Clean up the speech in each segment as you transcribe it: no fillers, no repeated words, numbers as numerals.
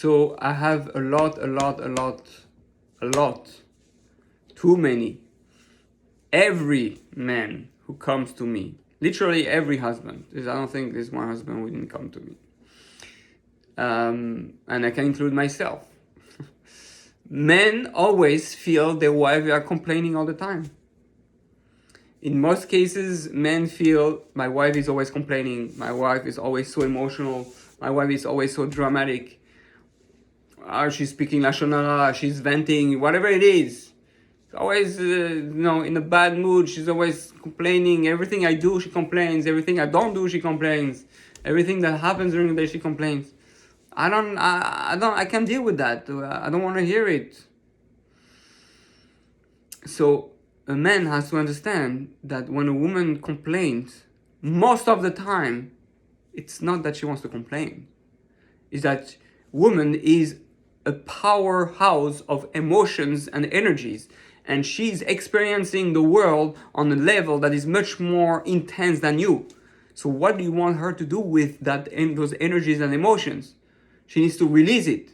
So I have a lot, too many. Every man who comes to me, literally every husband, I don't think there's one husband who didn't come to me. And I can include myself. Men always feel their wives are complaining all the time. In most cases, men feel my wife is always complaining, my wife is always so emotional, my wife is always so dramatic, she's speaking Lashon Hara, she's venting, whatever it is. Always, in a bad mood, she's always complaining. Everything I do, she complains. Everything I don't do, she complains. Everything that happens during the day, she complains. I can't deal with that. I don't want to hear it. So a man has to understand that when a woman complains, most of the time, it's not that she wants to complain. It's that woman is a powerhouse of emotions and energies, and she's experiencing the world on a level that is much more intense than you. So what do you want her to do with those energies and emotions? She needs to release it.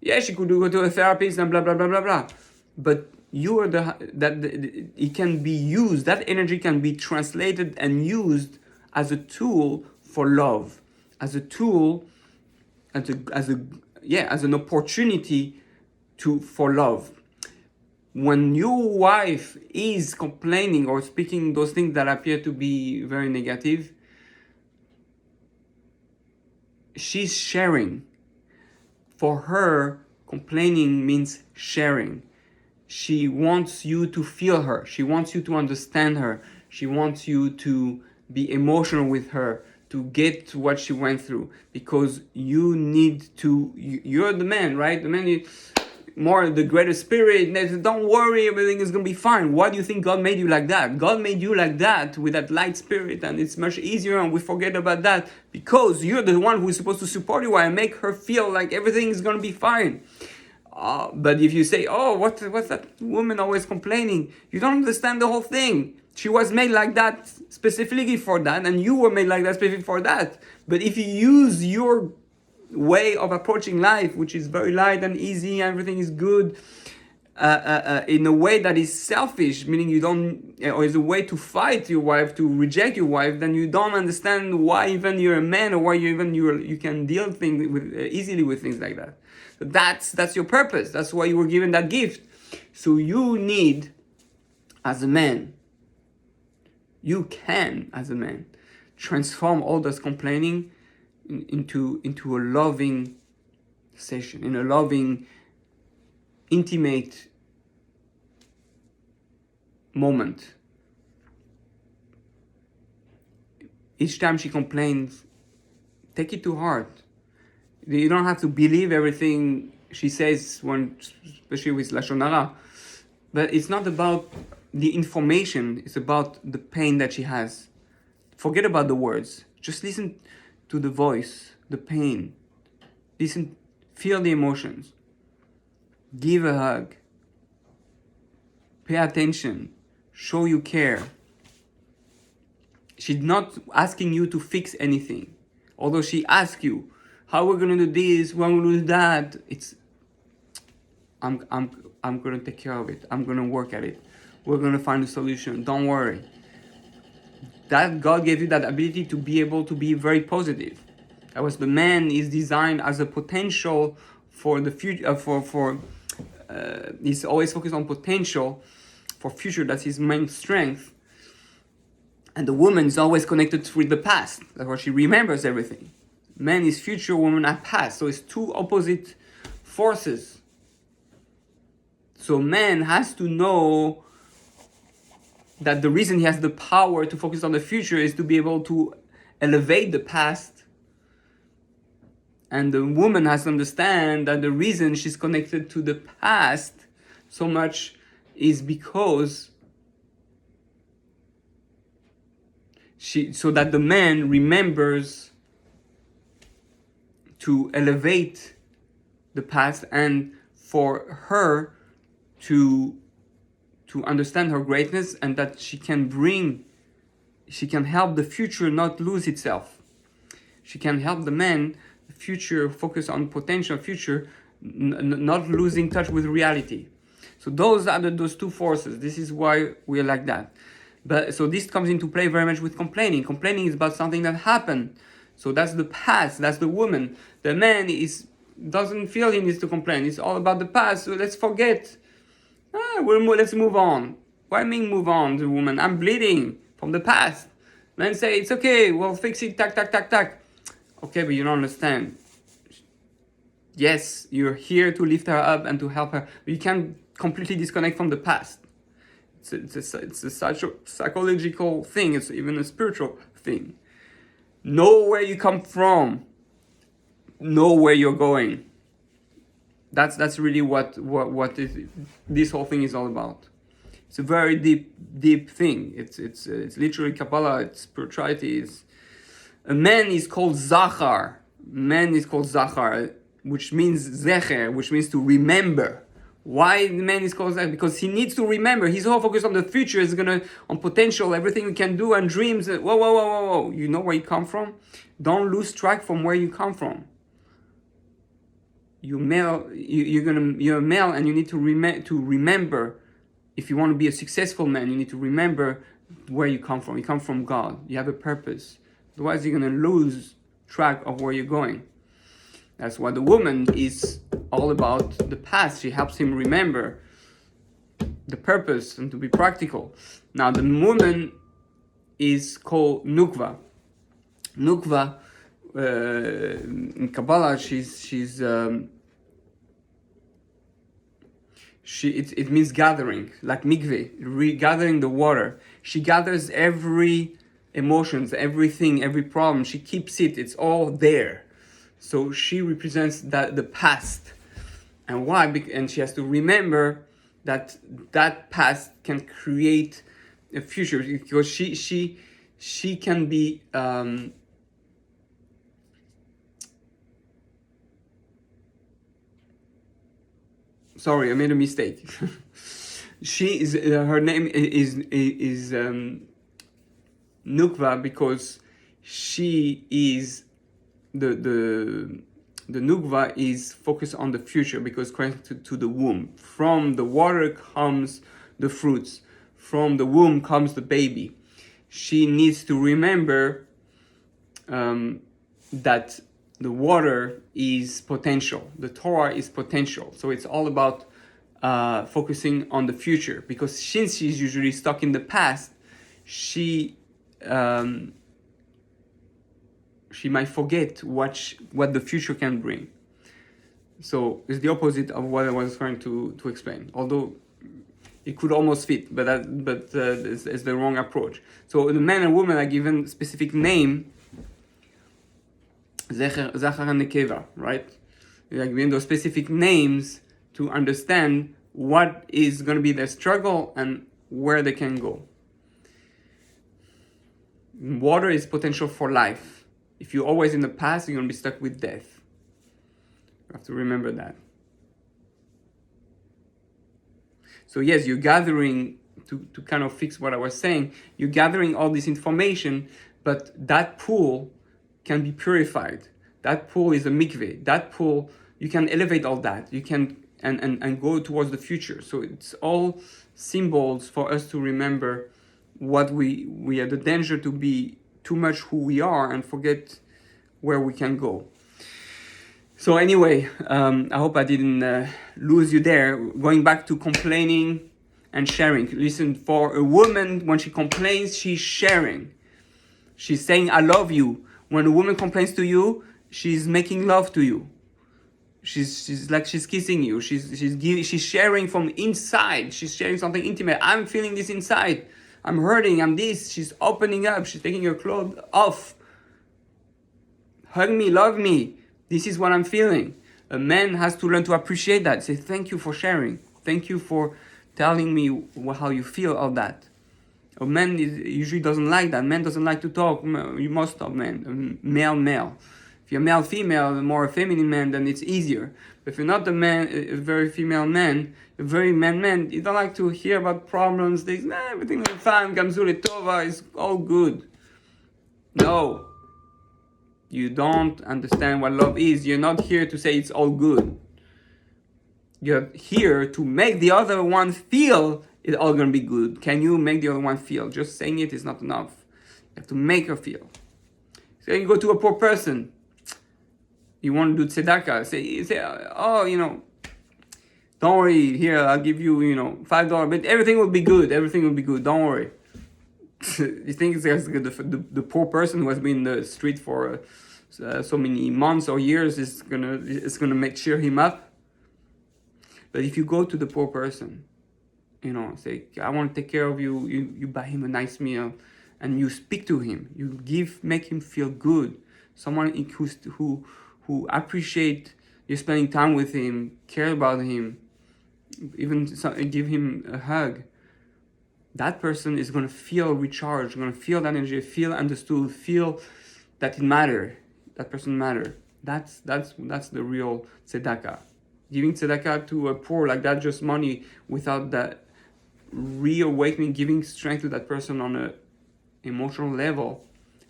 Yeah, she could go to a therapist and blah blah blah blah blah. But you are it can be used, that energy can be translated and used as a tool for love, as a tool, as an opportunity for love. When your wife is complaining or speaking those things that appear to be very negative, she's sharing. For her, complaining means sharing. She wants you to feel her. She wants you to understand her. She wants you to be emotional with her, to get what she went through. Because you're the man, right? The man is more the greater spirit. Don't worry, everything is going to be fine. Why do you think God made you like that? God made you like that with that light spirit, and it's much easier, and we forget about that because you're the one who is supposed to support you and make her feel like everything is going to be fine. But if you say, what's that woman always complaining? You don't understand the whole thing. She was made like that specifically for that, and you were made like that specifically for that. But if you use your way of approaching life, which is very light and easy, everything is good, in a way that is selfish, meaning you don't, or is a way to fight your wife, to reject your wife, then you don't understand why even you're a man, or why you can deal easily with things like that. So that's your purpose. That's why you were given that gift. So you need, as a man, you can, as a man, transform all this complaining into a loving session, in a loving, intimate moment. Each time she complains, take it to heart. You don't have to believe everything she says, especially with Lashon Hara. But it's not about the information, it's about the pain that she has. Forget about the words. Just listen to the voice, the pain. Listen, feel the emotions. Give a hug. Pay attention. Show you care. She's not asking you to fix anything. Although she asks you, how we're gonna do this, when we're gonna do that, I'm gonna take care of it. I'm gonna work at it. We're gonna find a solution. Don't worry. That God gave you that ability to be able to be very positive. That was, the man is designed as a potential for the future. He's always focused on potential for future. That's his main strength. And the woman is always connected with the past. That's why she remembers everything. Man is future, woman are past. So it's two opposite forces. So man has to know that the reason he has the power to focus on the future is to be able to elevate the past. And the woman has to understand that the reason she's connected to the past so much is because so that the man remembers to elevate the past, and for her to understand her greatness, and that she can help the future not lose itself. She can help the man future, focus on potential future, not losing touch with reality. So those are those two forces. This is why we are like that. But so this comes into play very much with complaining. Complaining is about something that happened. So that's the past. That's the woman. The man doesn't feel he needs to complain. It's all about the past. So let's forget. Let's move on. Why mean move on, the woman? I'm bleeding from the past. Men say it's okay. We'll fix it. Tack, tack, tack, tack. Okay, but you don't understand. Yes, you're here to lift her up and to help her. You can't completely disconnect from the past. It's a psychological thing. It's even a spiritual thing. Know where you come from. Know where you're going. That's really what this whole thing is all about. It's a very deep thing. It's literally Kabbalah. It's spirituality. A man is called Zachar. Man is called Zachar, which means Zecher, which means to remember. Why the man is called Zachar? Because he needs to remember. He's all focused on the future. He's on potential, everything we can do, and dreams. Whoa. You know where you come from? Don't lose track from where you come from. You're a male, and you need to remember. If you want to be a successful man, you need to remember where you come from. You come from God. You have a purpose. Otherwise, you're going to lose track of where you're going. That's why the woman is all about the past. She helps him remember the purpose and to be practical. Now, the woman is called Nukva. Nukva, in Kabbalah, it means gathering, like mikveh, regathering the water. She gathers every emotions, everything, every problem. She keeps it. It's all there. So she represents the past. And why? And she has to remember that past can create a future, because she can be sorry, I made a mistake. She is her name is Nukva, because she is the Nukva is focused on the future, because connected to the womb. From the water comes the fruits. From the womb comes the baby. She needs to remember that the water is potential. The Torah is potential. So it's all about focusing on the future, because since she's usually stuck in the past, she might forget what the future can bring. So it's the opposite of what I was trying to explain. Although it could almost fit, but it's the wrong approach. So the man and woman are given specific name, Zachar and Nekeva, right? They are given those specific names to understand what is going to be their struggle and where they can go. Water is potential for life. If you're always in the past, you're going to be stuck with death. You have to remember that. So yes, you're gathering, to kind of fix what I was saying, you're gathering all this information, but that pool can be purified. That pool is a mikveh. That pool, you can elevate all that. You can and go towards the future. So it's all symbols for us to remember what we are, the danger to be too much who we are and forget where we can go. So anyway, I hope I didn't lose you there. Going back to complaining and sharing. Listen, for a woman, when she complains, she's sharing. She's saying, I love you. When a woman complains to you, she's making love to you. She's like she's kissing you. She's sharing from inside. She's sharing something intimate. I'm feeling this inside. I'm hurting. I'm this. She's opening up. She's taking her clothes off. Hug me, love me. This is what I'm feeling. A man has to learn to appreciate that. Say, thank you for sharing. Thank you for telling me how you feel of that. A man usually doesn't like that. Man doesn't like to talk. Most of men, male. If you're male, female, more a feminine man, then it's easier. But if you're not a very female man, a very man, you don't like to hear about problems. Everything is fine. Gamzule Tova is all good. No. You don't understand what love is. You're not here to say it's all good. You're here to make the other one feel it's all gonna be good. Can you make the other one feel? Just saying it is not enough. You have to make her feel. So you go to a poor person. You want to do tzedakah. Say, oh, don't worry. Here, I'll give you, $5. But everything will be good. Everything will be good. Don't worry. You think it's the poor person who has been in the street for so many months or years is gonna cheer him up? But if you go to the poor person, say, I want to take care of you. You buy him a nice meal, and you speak to him. You make him feel good. Someone who appreciate you spending time with him, care about him, even give him a hug. That person is gonna feel recharged, gonna feel that energy, feel understood, feel that it matter. That person matter. That's the real tzedakah. Giving tzedakah to a poor like that, just money, without that reawakening, giving strength to that person on a emotional level,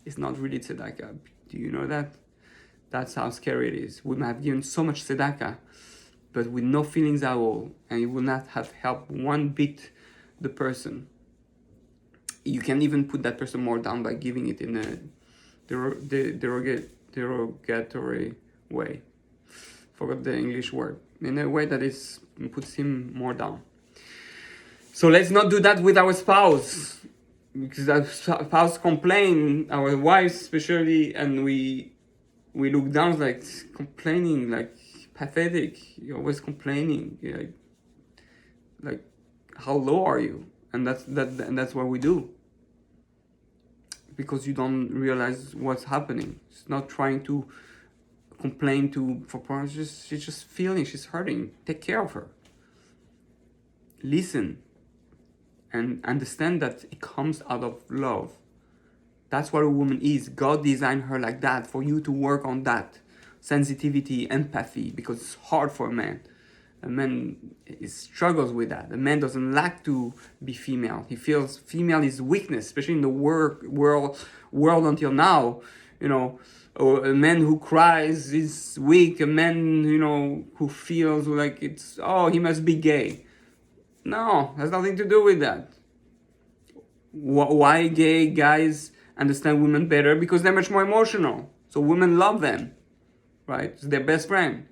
is not really tzedakah. Do you know that? That's how scary it is. We might have given so much tzedakah, but with no feelings at all, and it will not have helped one bit the person. You can even put that person more down by giving it in a derogatory way. Forgot the English word. In a way that puts him more down. So let's not do that with our spouse, because our spouse complain, our wives especially, and we look down, like complaining, like pathetic. You're always complaining, like how low are you? And that's what we do, because you don't realize what's happening. It's not trying to complain for problems. She's just feeling, she's hurting. Take care of her. Listen and understand that it comes out of love. That's what a woman is. God designed her like that, for you to work on that sensitivity, empathy, because it's hard for a man. A man struggles with that. A man doesn't like to be female. He feels female is weakness, especially in the world until now. Or a man who cries is weak. A man, who feels like he must be gay. No, has nothing to do with that. Why gay guys understand women better? Because they're much more emotional. So women love them, right? It's their best friend.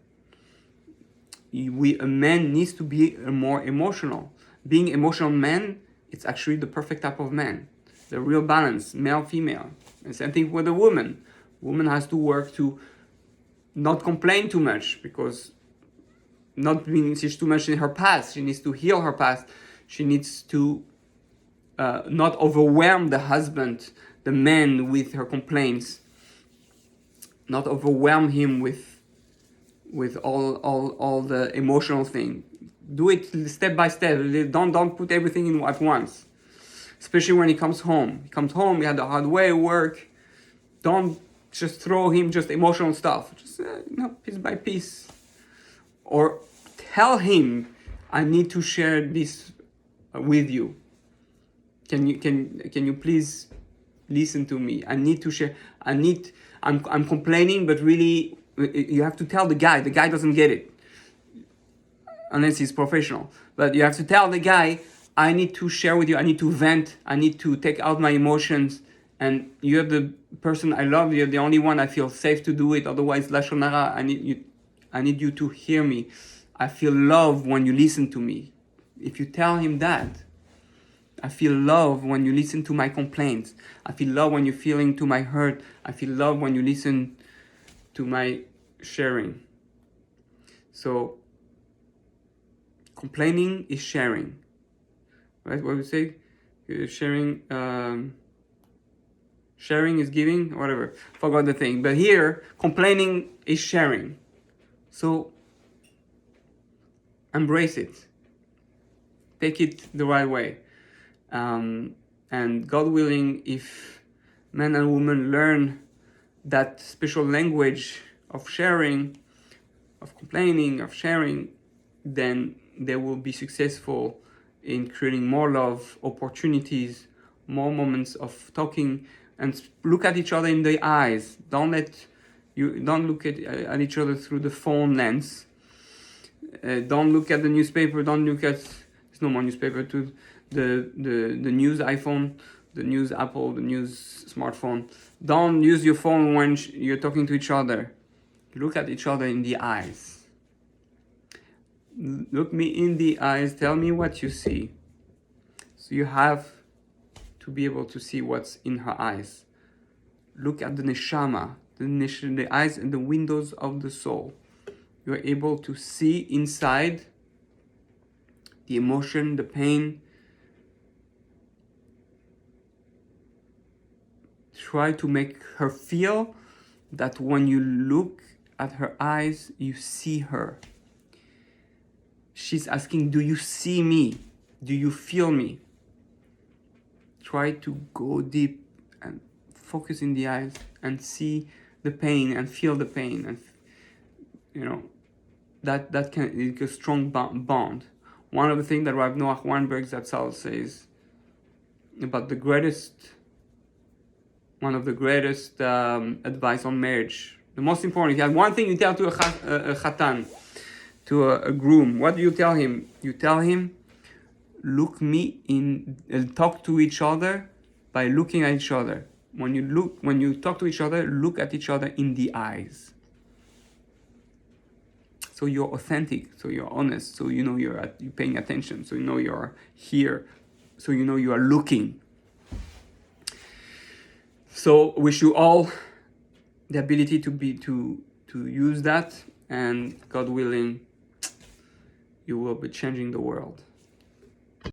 A man needs to be more emotional. Being emotional man, it's actually the perfect type of man. The real balance, male, female. And same thing with a woman. Woman has to work to not complain too much, because not being she's too much in her past. She needs to heal her past. She needs to not overwhelm the husband, the man, with her complaints. Not overwhelm him with all the emotional thing. Do it step by step. Don't put everything in at once. Especially when he comes home. He comes home, he had a hard way of work. Don't just throw him just emotional stuff. Just piece by piece. Or tell him, I need to share this with you. Can you please listen to me? I need to share. I'm complaining, but really you have to tell the guy. The guy doesn't get it unless he's professional. But you have to tell the guy, I need to share with you. I need to vent. I need to take out my emotions. And you're the person I love. You're the only one I feel safe to do it. Otherwise, Lashon Hara, I need you to hear me. I feel love when you listen to me. If you tell him that, I feel love when you listen to my complaints. I feel love when you're feeling to my hurt. I feel love when you listen to my sharing. So, complaining is sharing. Right? What we say? Sharing is giving, whatever. Forgot the thing. But here, complaining is sharing. So, embrace it. Take it the right way. And God willing, if men and women learn that special language of sharing, of complaining, of sharing, then they will be successful in creating more love, opportunities, more moments of talking, and look at each other in the eyes. Don't let You don't look at each other through the phone lens. Don't look at the newspaper. Don't look at, there's no more newspaper, to the news iPhone, the news Apple, the news smartphone. Don't use your phone when you're talking to each other. Look at each other in the eyes. Look me in the eyes. Tell me what you see. So you have to be able to see what's in her eyes. Look at the neshama, the eyes and the windows of the soul. You are able to see inside the emotion, the pain. Try to make her feel that when you look at her eyes, you see her. She's asking, do you see me? Do you feel me? Try to go deep and focus in the eyes and see the pain and feel the pain, and that can be a strong bond. One of the things that Rav Noach Weinberg Zatzal says about one of the greatest advice on marriage, the most important. If you have one thing you tell to a chatan, to a groom, what do you tell him? You tell him, look me in, talk to each other by looking at each other. When you talk to each other, look at each other in the eyes. So you're authentic, so you're honest, so you're paying attention, so you're here, so you are looking. So wish you all the ability to use that, and God willing, you will be changing the world.